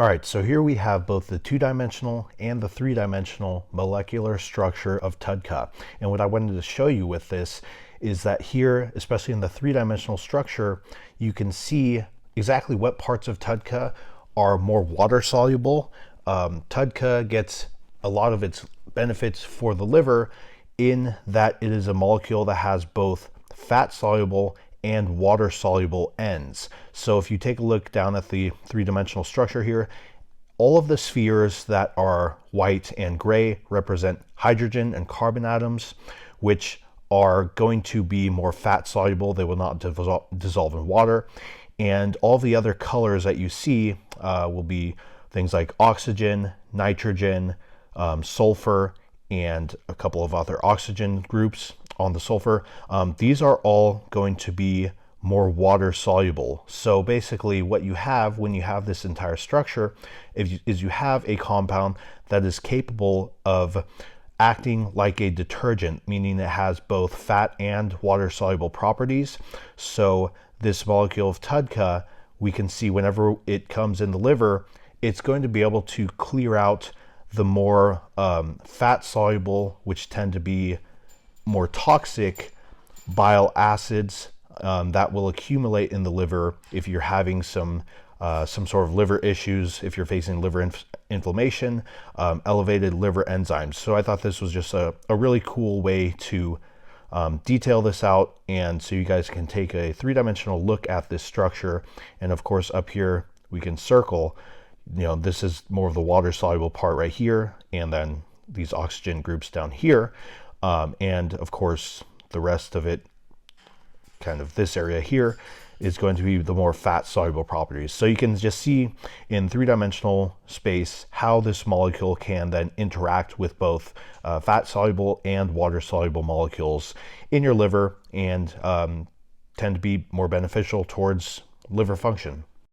All right, so here we have both the two-dimensional and the three-dimensional molecular structure of TUDCA. And what I wanted to show you with this is that here, especially in the three-dimensional structure, you can see exactly what parts of TUDCA are more water-soluble. TUDCA gets a lot of its benefits for the liver in that it is a molecule that has both fat-soluble and water-soluble ends. So if you take a look down at the three-dimensional structure here, all of the spheres that are white and gray represent hydrogen and carbon atoms, which are going to be more fat-soluble. They will not dissolve in water. And all the other colors that you see will be things like oxygen, nitrogen, sulfur, and a couple of other oxygen groups on the sulfur. These are all going to be more water soluble. So basically what you have when you have this entire structure is you have a compound that is capable of acting like a detergent, meaning it has both fat and water soluble properties. So this molecule of TUDCA, we can see whenever it comes in the liver, it's going to be able to clear out the more fat soluble, which tend to be more toxic bile acids that will accumulate in the liver if you're having some sort of liver issues, if you're facing liver inflammation, elevated liver enzymes. So I thought this was just a really cool way to detail this out, and so you guys can take a three-dimensional look at this structure. And of course up here we can circle, this is more of the water soluble part right here, and then these oxygen groups down here. And of course, the rest of it, kind of this area here, is going to be the more fat soluble properties. So you can just see in three-dimensional space how this molecule can then interact with both fat soluble and water soluble molecules in your liver, and tend to be more beneficial towards liver function.